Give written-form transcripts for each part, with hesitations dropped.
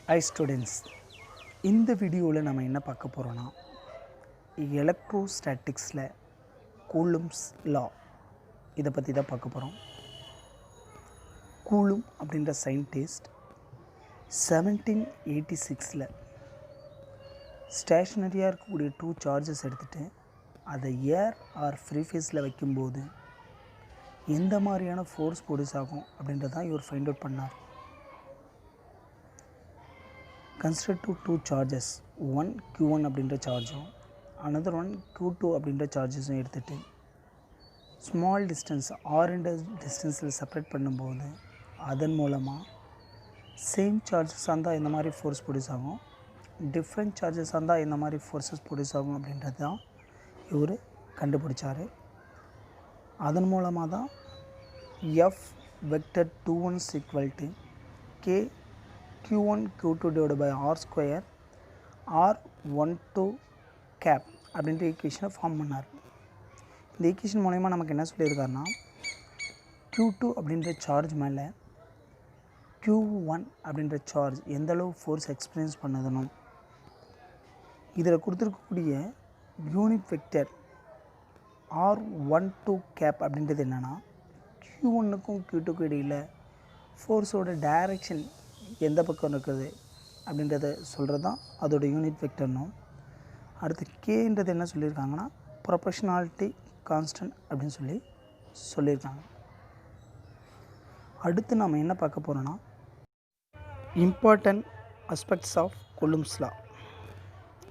Hi students, இந்த வீடியோவில் நம்ம என்ன பார்க்க போகிறோன்னா எலக்ட்ரோஸ்டாட்டிக்ஸில் கூலும்ஸ் லா இதை பற்றி தான் பார்க்க போகிறோம். கூலும் அப்படின்ற சயின்டிஸ்ட் 1786 ஸ்டேஷ்னரியாக இருக்கக்கூடிய 2 சார்ஜஸ் எடுத்துகிட்டு அதை ஏர் ஆர் ஃப்ரீ ஃபேஸில் வைக்கும்போது எந்த மாதிரியான ஃபோர்ஸ் ப்ரொடியூஸ் ஆகும் அப்படின்றதான் இவர் ஃபைண்ட் அவுட் பண்ணார். Consider two charges, one Q1 அப்படின்ற சார்ஜும் another one Q2 அப்படின்ற சார்ஜஸும் எடுத்துகிட்டு ஸ்மால் டிஸ்டன்ஸ் ஆர்ன்ற டிஸ்டன்ஸில் செப்பரேட் பண்ணும்போது அதன் மூலமாக சேம் சார்ஜஸாக இருந்தால் இந்த மாதிரி ஃபோர்ஸ் ப்ரொடியூஸ் ஆகும், டிஃப்ரெண்ட் சார்ஜஸாக இருந்தால் இந்த மாதிரி ஃபோர்ஸஸ் ப்ரொடியூஸ் ஆகும் அப்படின்றது தான் இவர் கண்டுபிடிச்சார். அதன் மூலமாக தான் F vector 21 K Q1 Q2 divided by R square R12 cap அப்படின்ற ஈக்குவேஷனை ஃபார்ம் பண்ணார். இந்த ஈக்குவேஷன் மூலமா நமக்கு என்ன சொல்லியிருக்காருன்னா Q2 அப்படின்ற சார்ஜ் மேலே Q1 அப்படின்ற சார்ஜ் எந்த அளவு ஃபோர்ஸ் எக்ஸ்பீரியன்ஸ் பண்ணதுனும் இதில் கொடுத்துருக்கக்கூடிய யூனிட் வெக்டர் R12 கேப் அப்படின்றது என்னென்னா Q1க்கும் Q2க்கும் இடையில் ஃபோர்ஸோட டைரக்ஷன் எந்த பக்கம் இருக்குது அப்படின்றத சொல்கிறது தான் அதோட யூனிட் வெக்டர்னும். அடுத்து கேன்றது என்ன சொல்லியிருக்காங்கன்னா ப்ரொபோர்ஷனாலிட்டி கான்ஸ்டன்ட் அப்படின்னு சொல்லியிருக்காங்க. அடுத்து நாம் என்ன பார்க்க போகிறோன்னா important aspects of Coulomb's law.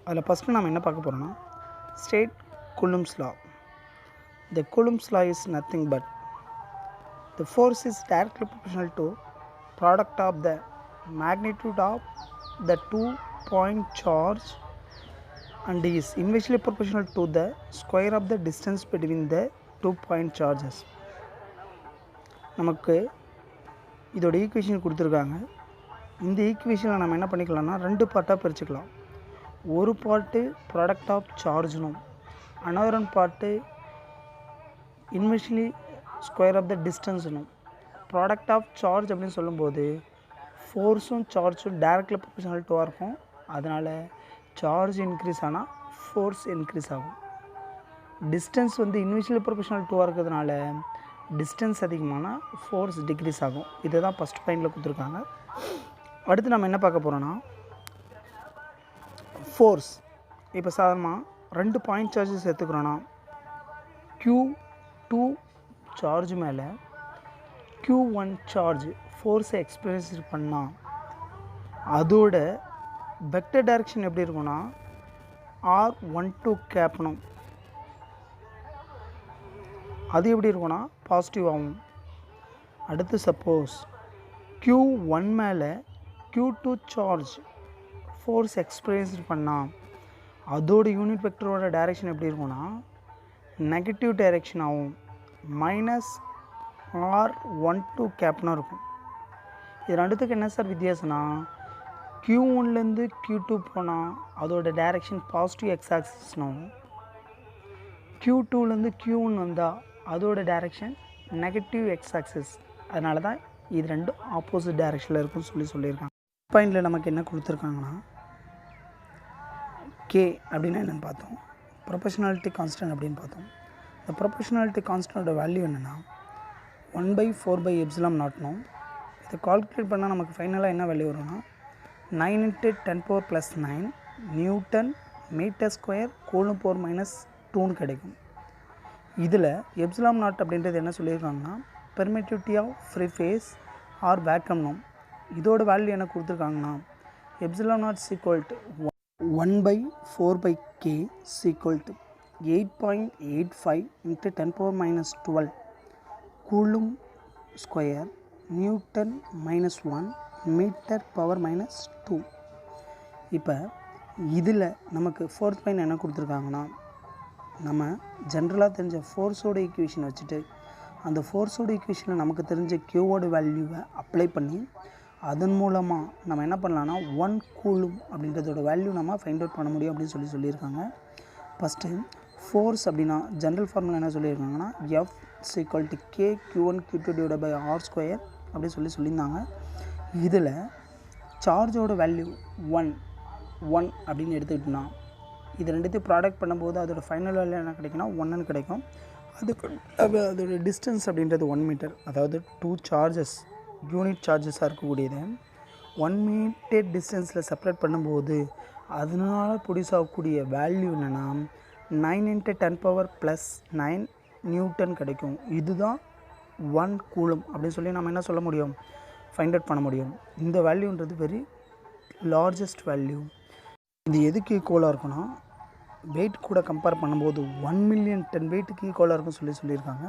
அதில் ஃபஸ்ட்டு நாம் என்ன பார்க்க போகிறோன்னா state Coulomb's law. The Coulomb's law is nothing but the force is directly proportional to product of the magnitude of the 2-point charge and is inversely proportional to the square of the distance between the 2-point charges. நமக்கு இதோட equation கொடுத்துருக்காங்க. இந்த ஈக்குவேஷனில் நம்ம என்ன பண்ணிக்கலாம்னா 2 பார்ட்டாக பிரிச்சுக்கலாம். ஒரு பார்ட்டு ப்ராடக்ட் ஆஃப் சார்ஜ்னும் another part inversely square of the டிஸ்டன்ஸ்னும். ப்ராடக்ட் ஆஃப் சார்ஜ் அப்படின்னு சொல்லும்போது ஃபோர்ஸும் சார்ஜும் டைரக்ட்லி ப்ரொபோர்ஷனல் டுவாக இருக்கும். அதனால் சார்ஜ் இன்க்ரீஸ் ஆனால் ஃபோர்ஸ் இன்க்ரீஸ் ஆகும். டிஸ்டன்ஸ் வந்து இன்வெர்ஸ்லி ப்ரொபோர்ஷனல் டுவாக இருக்கிறதுனால டிஸ்டன்ஸ் அதிகமானால் ஃபோர்ஸ் டிக்ரீஸ் ஆகும். இதை தான் ஃபஸ்ட் பாயிண்டில் கொடுத்துருக்காங்க. அடுத்து நம்ம என்ன பார்க்க போகிறோன்னா ஃபோர்ஸ். இப்போ சாதாரணமாக 2 பாயிண்ட் சார்ஜஸ் எடுத்துக்கிறோன்னா Q2 சார்ஜ் மேலே Q1 சார்ஜ் ஃபோர்ஸை எக்ஸ்பீரியன்ஸ் பண்ணால் அதோட வெக்டர் டைரக்ஷன் எப்படி இருக்குன்னா R12 கேப்னும். அது எப்படி இருக்குன்னா பாசிட்டிவ் ஆகும். அடுத்து சப்போஸ் Q1 மேலே Q2 சார்ஜ் ஃபோர்ஸ் எக்ஸ்பீரியன்ஸ் பண்ணால் அதோட யூனிட் வெக்டரோட டைரக்ஷன் எப்படி இருக்குன்னா நெகட்டிவ் டைரக்ஷன் ஆகும், -R12 கேப்னு இருக்கும். இது ரெண்டுத்துக்கு என்ன சார் வித்தியாசம்னா Q1லேருந்து Q2 போனால் அதோட டைரக்ஷன் பாசிட்டிவ் எக்ஸ் ஆக்சிஸ்னும், Q2லேருந்து Q1 வந்தால் அதோட டைரக்ஷன் நெகட்டிவ் எக்ஸ் ஆக்சிஸ். அதனால தான் இது ரெண்டும் ஆப்போசிட் டைரக்ஷனில் இருக்குன்னு சொல்லியிருக்காங்க. பாயிண்டில் நமக்கு என்ன கொடுத்துருக்காங்கன்னா கே அப்படின்னா என்னென்னு பார்த்தோம், ப்ரொபோர்ஷனாலிட்டி கான்ஸ்டன்ட் அப்படின்னு பார்த்தோம். இந்த ப்ரொபோர்ஷனாலிட்டி கான்ஸ்டன்ட்டோட வேல்யூ என்னென்னா 1/4/ε0. இதை கால்குலேட் பண்ணால் நமக்கு ஃபைனலாக என்ன வேல்யூ வரும்னா 9 × 10⁻⁹ newton metre square coulomb power -2ன்னு கிடைக்கும். இதில் ε0 அப்படின்றது என்ன சொல்லியிருக்காங்கன்னா permittivity of free space or வேக்கம்னும். இதோட வேல்யூ என்ன கொடுத்துருக்காங்கன்னா ε0 1/4/k 8.85 × 10⁻12 coulomb square newton -1 metre power -2. இப்போ இதில் நமக்கு ஃபோர்த் பாயிண்ட் என்ன கொடுத்துருக்காங்கன்னா நம்ம ஜென்ரலாக தெரிஞ்ச ஃபோர்ஸோட ஈக்குவேஷனை வச்சுட்டு அந்த ஃபோர்ஸோட ஈக்குவேஷனில் நமக்கு தெரிஞ்ச Qவோட வேல்யூவை அப்ளை பண்ணி அதன் மூலமாக நம்ம என்ன பண்ணலான்னா 1 கூலும் அப்படின்றதோட வேல்யூ நம்ம ஃபைண்ட் அவுட் பண்ண முடியும் அப்படின்னு சொல்லியிருக்காங்க. ஃபஸ்ட்டு ஃபோர்ஸ் அப்படின்னா ஜென்ரல் ஃபார்முலா என்ன சொல்லியிருக்காங்கன்னா F = K Q1 Q2 divided by R square அப்படி சொல்லியிருந்தாங்க. இதில் சார்ஜோட வேல்யூ 1 அப்படின்னு எடுத்துக்கிட்டோம்னா இது ரெண்டுத்தையும் ப்ராடக்ட் பண்ணும்போது அதோட ஃபைனல் வேல்யூ என்ன கிடைக்குன்னா 1ன்னு கிடைக்கும். அதோட டிஸ்டன்ஸ் அப்படின்றது 1 மீட்டர். அதாவது 2 சார்ஜஸ் யூனிட் சார்ஜஸாக இருக்கக்கூடியது 1 மீட்டர் டிஸ்டன்ஸில் செப்பரேட் பண்ணும்போது அதனால் ப்ரொடியூஸ் ஆகக்கூடிய வேல்யூ என்னென்னா 9 × 10⁻⁻9 நியூட்டன் கிடைக்கும். இதுதான் 1 கூலும் அப்படின்னு சொல்லி நம்ம என்ன சொல்ல முடியும், ஃபைண்ட் அவுட் பண்ண முடியும். இந்த வேல்யூன்றது வெரி லார்ஜஸ்ட் வேல்யூ. இது எதுக்கு ஈக்குவலாக இருக்குன்னா வெயிட் கூட கம்பேர் பண்ணும்போது 1 மில்லியன் டன் வெயிட்டுக்கு ஈக்குவலாக இருக்குன்னு சொல்லியிருக்காங்க.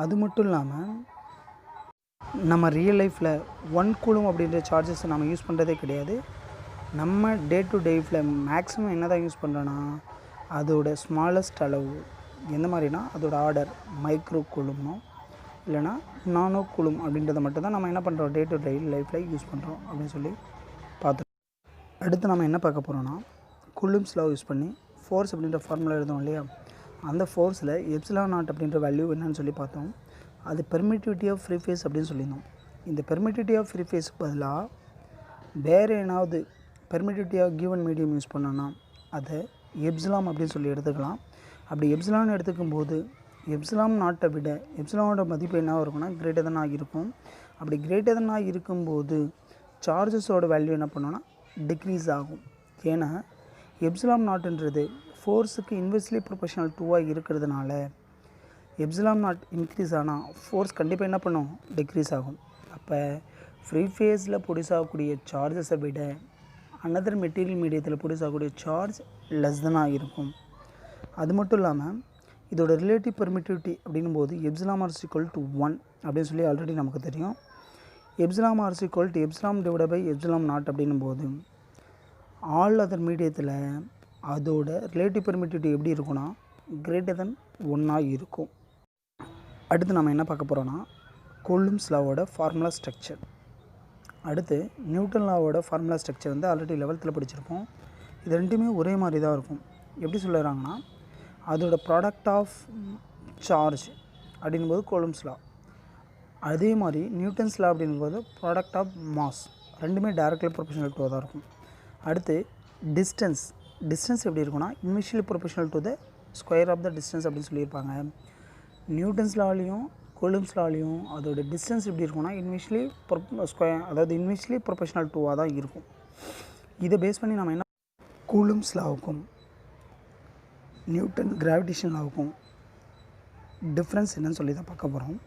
அது மட்டும் இல்லாமல் நம்ம ரியல் லைஃப்பில் 1 கூலும் அப்படின்ற சார்ஜஸ் நம்ம யூஸ் பண்ணுறதே கிடையாது. நம்ம டே டு லைஃப்பில் மேக்ஸிமம் என்ன தான் யூஸ் பண்ணுறோன்னா அதோட ஸ்மாலஸ்ட் அளவு எந்த மாதிரினா அதோட ஆர்டர் மைக்ரோ கூலும்னோ இல்லைனா நானோ கூலும் அப்படின்றத மட்டும் தான் நம்ம என்ன பண்ணுறோம் டே டு டே லைஃப்பில் யூஸ் பண்ணுறோம் அப்படின்னு சொல்லி பார்த்துருக்கோம். அடுத்து நம்ம என்ன பார்க்க போகிறோன்னா கூலும்ஸ் லா யூஸ் பண்ணி ஃபோர்ஸ் அப்படின்ற ஃபார்முலா எழுதும் இல்லையா, அந்த ஃபோர்ஸில் எப்சிலான் நாட் அப்படின்ற வேல்யூ என்னன்னு சொல்லி பார்த்தோம். அது பெர்மிட்டிவிட்டி ஆஃப் ஃப்ரீ ஃபேஸ் அப்படின்னு சொல்லியிருந்தோம். இந்த பெர்மிட்டிவிட்டி ஆஃப் ஃப்ரீ ஃபேஸுக்கு பதிலாக வேறு ஏதாவது permittivity of given medium use பண்ணோன்னா அதை எப்சிலான் அப்படின்னு சொல்லி எடுத்துக்கலாம். அப்படி எப்சிலான் எடுத்துக்கும் போது எப்சிலான் நாட்டை விட எப்சிலானோட மதிப்பு என்ன இருக்குன்னா கிரேட்டர் தென் இருக்கும். அப்படி கிரேட்டர் தென் இருக்கும்போது சார்ஜஸோட வேல்யூ என்ன பண்ணோன்னா டிக்ரீஸ் ஆகும். ஏன்னா எப்சிலான் நாட்டுன்றது ஃபோர்ஸுக்கு இன்வெர்ஸ்லி ப்ரொபோஷனல் 2ஆக இருக்கிறதுனால எப்சிலான் நாட் இன்க்ரீஸ் ஆனால் ஃபோர்ஸ் கண்டிப்பாக என்ன பண்ணும் டிக்ரீஸ் ஆகும். அப்போ ஃப்ரீ ஃபேஸில் ப்ரொடியூஸ் ஆகக்கூடிய சார்ஜஸை விட அனதர் மெட்டீரியல் மீடியத்தில் ப்ரொடியூஸ் ஆகக்கூடிய சார்ஜ் லெஸ் தெனாக இருக்கும். அது மட்டும் இல்லாமல் இதோட ரிலேட்டிவ் பெர்மிட்டிவிட்டி அப்படின்னும் போது எப்சிலான் ஆர் ஈக்குவல் டு 1 அப்படின்னு சொல்லி ஆல்ரெடி நமக்கு தெரியும். Epsilon r equal to epsilon divided by epsilon naught அப்படின்னும் போது ஆல் அதர் மீடியத்தில் அதோட ரிலேட்டிவ் பெர்மிட்டிவிட்டி எப்படி இருக்குன்னா கிரேட்டர் தென் 1ஆக இருக்கும். அடுத்து நம்ம என்ன பார்க்க போகிறோன்னா கூலும்ஸ் லாவோட ஃபார்முலா ஸ்ட்ரக்சர். அடுத்து நியூட்டன் லாவோட ஃபார்முலா ஸ்ட்ரக்சர் வந்து ஆல்ரெடி 11th படிச்சிருப்போம். இது ரெண்டுமே ஒரே மாதிரி தான் இருக்கும். எப்படி சொல்லுறாங்கன்னா அதோட ப்ராடக்ட் ஆஃப் சார்ஜ் அப்படின்போது கூலும்ஸ் லா, அதே மாதிரி நியூட்டன்ஸ் லா அப்படின்போது ப்ராடக்ட் ஆஃப் மாஸ், ரெண்டுமே டைரக்ட்லி ப்ரொபோஷனல் டு தான் இருக்கும். அடுத்து டிஸ்டன்ஸ் எப்படி இருக்குன்னா inversely proportional to the square of the distance அப்படின்னு சொல்லியிருப்பாங்க. நியூட்டன்ஸ் லாலையும் கூலும்ஸ் லாலையும் அதோட டிஸ்டன்ஸ் எப்படி இருக்குன்னா இன்வெர்ஸ்லி ஸ்கொயர், அதாவது இன்வெர்ஸ்லி ப்ரொபோஷனல் 2ஆக தான் இருக்கும். இதை பேஸ் பண்ணி நம்ம என்ன கூலும்ஸ் லாவுக்கும் நியூட்டன் கிராவிடேஷன் லாவுக்கும் டிஃப்ரென்ஸ் என்னன்னு சொல்லி தான் பார்க்க போகிறோம்.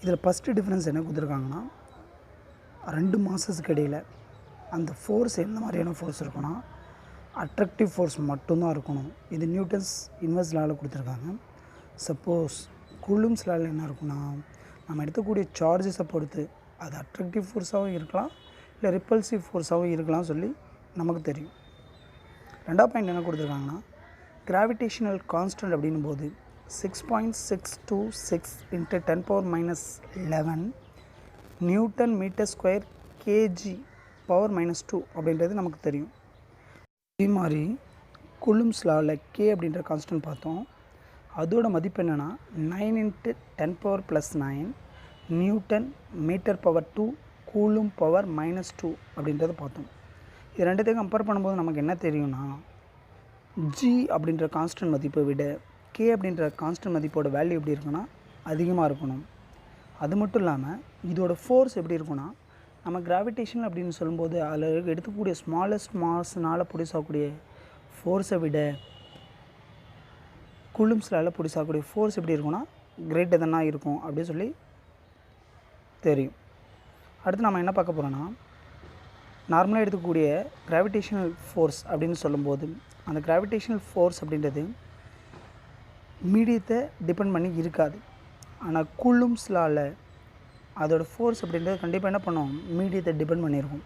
இதில் ஃபஸ்ட்டு டிஃப்ரென்ஸ் என்ன கொடுத்துருக்காங்கன்னா 2 மாஸஸ்க்கு இடையில் அந்த ஃபோர்ஸ் எந்த மாதிரியான ஃபோர்ஸ் இருக்குன்னா அட்ராக்டிவ் ஃபோர்ஸ் மட்டும்தான் இருக்கணும். இது நியூட்டன்ஸ் இன்வெர்ஸ் லாவில் கொடுத்துருக்காங்க. சப்போஸ் கூலும்ஸ் லாவில் என்ன இருக்குன்னா நம்ம எடுக்கக்கூடிய சார்ஜஸை பொறுத்து அது அட்ராக்டிவ் ஃபோர்ஸாகவும் இருக்கலாம் இல்லை ரிப்பல்சிவ் ஃபோர்ஸாகவும் இருக்கலாம் சொல்லி நமக்கு தெரியும். ரெண்டாவது பாயிண்ட் என்ன கொடுத்துருக்காங்கன்னா கிராவிடேஷனல் கான்ஸ்டன்ட் அப்படின்னும் போது 6.626 × 10⁻⁻11 newton metre square KG power -2 அப்படின்றது நமக்கு தெரியும். இதே மாதிரி கூலும்ஸ் லாவில் கே அப்படின்ற கான்ஸ்டன்ட் பார்த்தோம். அதோட மதிப்பு என்னென்னா 9 × 10⁻+9 newton metre power 2 coulomb power -2 அப்படின்றத பார்த்தோம். இது ரெண்டுத்தையும் கம்பேர் பண்ணும்போது நமக்கு என்ன தெரியும்னா ஜி அப்படின்ற கான்ஸ்டன்ட் மதிப்பை விட கே அப்படின்ற கான்ஸ்டன்ட் மதிப்போட வேல்யூ எப்படி இருக்குன்னா அதிகமாக இருக்கணும். அது மட்டும் இல்லாமல் இதோட ஃபோர்ஸ் எப்படி இருக்குன்னா நம்ம கிராவிடேஷன் அப்படின்னு சொல்லும்போது அதில் எடுக்கக்கூடிய ஸ்மாலஸ்ட் மாஸ்னால் ப்ரொடியூஸ் ஆகக்கூடிய ஃபோர்ஸை விட கூலும்ஸ் லாவில் ப்ரொடியூஸ் ஆகக்கூடிய ஃபோர்ஸ் எப்படி இருக்குன்னா கிரேட்டர் தென்னாக இருக்கும் அப்படின்னு சொல்லி தெரியும். அடுத்து நம்ம என்ன பார்க்க போகிறோன்னா நார்மலாக எடுக்கக்கூடிய கிராவிடேஷனல் ஃபோர்ஸ் அப்படின்னு சொல்லும்போது அந்த கிராவிடேஷனல் ஃபோர்ஸ் அப்படின்றது மீடியத்தை டிபெண்ட் பண்ணி இருக்காது. ஆனால் கூலும்ஸ் லாவில் அதோடய ஃபோர்ஸ் அப்படின்றது கண்டிப்பாக என்ன பண்ணும் மீடியத்தை டிபெண்ட் பண்ணியிருக்கும்.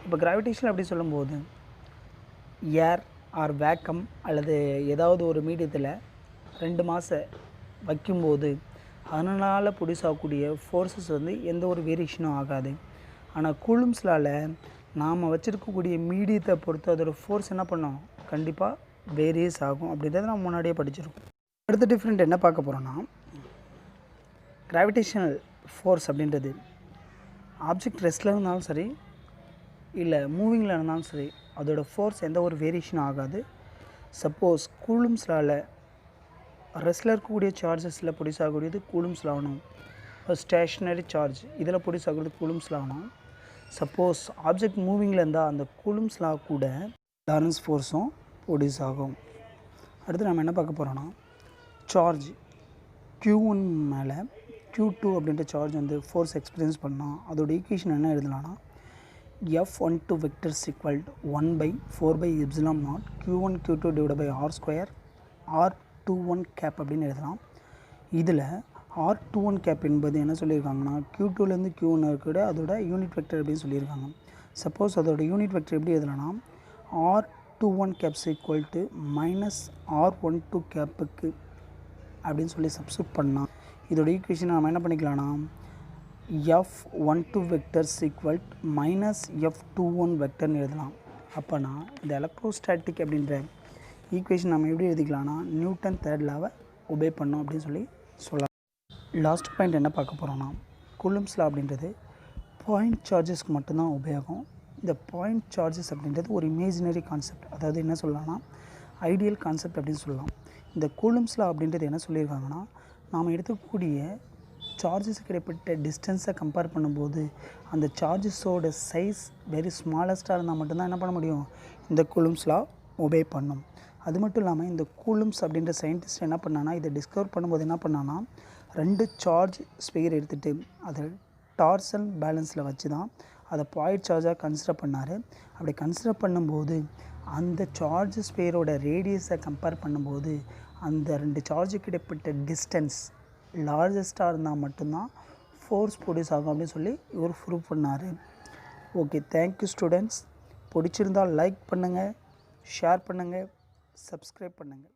இப்போ கிராவிடேஷன் அப்படி சொல்லும்போது ஏர் ஆர் வேக்கம் அல்லது ஏதாவது ஒரு மீடியத்தில் 2 மாசை வைக்கும்போது அதனால் ப்ரொடியூஸ் ஆகக்கூடிய ஃபோர்ஸஸ் வந்து எந்த ஒரு வேரியேஷனும் ஆகாது. ஆனால் கூலும்ஸ் லாவில் நாம் வச்சுருக்கக்கூடிய மீடியத்தை பொறுத்து அதோடய ஃபோர்ஸ் என்ன பண்ணோம் கண்டிப்பாக வேரியஸ் ஆகும் அப்படின்றத நம்ம முன்னாடியே படிச்சிருக்கோம். அடுத்த டிஃப்ரெண்ட் என்ன பார்க்க போகிறோன்னா கிராவிடேஷனல் ஃபோர்ஸ் அப்படின்றது ஆப்ஜெக்ட் ரெஸ்ட்டில் இருந்தாலும் சரி இல்லை மூவிங்கில் இருந்தாலும் சரி அதோட ஃபோர்ஸ் எந்த ஒரு வேரியேஷன் ஆகாது. சப்போஸ் கூலும்ஸ் லாவில் ரெஸ்ட்டில் இருக்கக்கூடிய சார்ஜஸில் ப்ரொடியூஸ் ஆகக்கூடியது கூலும்ஸ் லா ஆகணும். ஸ்டேஷ்னரி சார்ஜ் இதில் ப்ரொடியூஸ் ஆகிறது கூலும்ஸ் லா ஆகணும். சப்போஸ் ஆப்ஜெக்ட் மூவிங்கில் இருந்தால் அந்த கூலும்ஸ் லா கூட லாரன்ஸ் ஃபோர்ஸும் ப்ரொடியூஸ் ஆகும். அடுத்து நம்ம என்ன பார்க்க போகிறோன்னா, சார்ஜ் Q1 மேலே Q2 அப்படின்ற சார்ஜ் வந்து ஃபோர்ஸ் எக்ஸ்பீரியன்ஸ் பண்ணால் அதோட ஈக்குவேஷன் என்ன எழுதலாம்னா, F12 vector is equal to 1/4/ε0 Q1 Q2 divided by R square R21 cap அப்படின்னு எழுதலாம். இதில் R21 cap என்பது என்ன சொல்லியிருக்காங்கன்னா, Q2லேருந்து Q1 இருக்கிற அதோட யூனிட் வெக்டர் அப்படின்னு சொல்லியிருக்காங்க. சப்போஸ் அதோட யூனிட் வெக்டர் எப்படி எழுதலாம்னா, R21 cap is equal to -R12 capக்கு அப்படின்னு சொல்லி சப்ஸ்டியூட் பண்ணால் இதோட ஈக்குவேஷனை நம்ம என்ன பண்ணிக்கலாம்னா, F12 vector is equal to -F21 vectorன்னு எழுதலாம். அப்போனா இந்த எலக்ட்ரோஸ்டாட்டிக் அப்படின்ற ஈக்குவேஷன் நம்ம எப்படி எழுதிக்கலாம்னா, நியூட்டன் தேர்ட் லாவை ஒபே பண்ணோம் அப்படின்னு சொல்லலாம். லாஸ்ட் பாயிண்ட் என்ன பார்க்க போகிறோன்னா, கூலும்ஸ் லா அப்படின்றது பாயிண்ட் சார்ஜஸ்க்கு மட்டும்தான் உபயோகம். இந்த பாயிண்ட் சார்ஜஸ் அப்படின்றது ஒரு இமேஜினரி கான்செப்ட், அதாவது என்ன சொல்லலாம்னா ஐடியல் கான்செப்ட் அப்படின்னு சொல்லலாம். இந்த கூலும்ஸ் லா அப்படின்றது என்ன சொல்லியிருக்காங்கன்னா, நாம் எடுக்கக்கூடிய சார்ஜஸுக்கு இடைப்பட்ட டிஸ்டன்ஸை கம்பேர் பண்ணும்போது அந்த சார்ஜஸோட சைஸ் வெரி ஸ்மாலஸ்ட்டாக இருந்தால் மட்டும்தான் என்ன பண்ண முடியும், இந்த கூலும்ஸ் லா ஒபே பண்ணும். அது மட்டும் இல்லாமல் இந்த கூலும்ஸ் அப்படின்ற சயின்டிஸ்ட் என்ன பண்ணான்னா, இதை டிஸ்கவர் பண்ணும்போது என்ன பண்ணான்னா, 2 சார்ஜ் ஸ்பெயர் எடுத்துகிட்டு அதை டார்சன் பேலன்ஸில் வச்சு தான் அதை பாயிண்ட் சார்ஜாக கன்சிடர் பண்ணார். அப்படி கன்சிடர் பண்ணும்போது அந்த சார்ஜ் ஸ்பெயரோட ரேடியஸை கம்பேர் பண்ணும்போது அந்த 2 சார்ஜுக்கு இடைப்பட்ட டிஸ்டன்ஸ் லார்ஜஸ்ட்டாக இருந்தால் மட்டும்தான் ஃபோர்ஸ் ப்ரொடியூஸ் ஆகும் அப்படின்னு சொல்லி இவர் ப்ரூவ் பண்ணார். Okay, thank you students. பிடிச்சிருந்தால் லைக் பண்ணுங்கள், ஷேர் பண்ணுங்கள், சப்ஸ்கிரைப் பண்ணுங்கள்.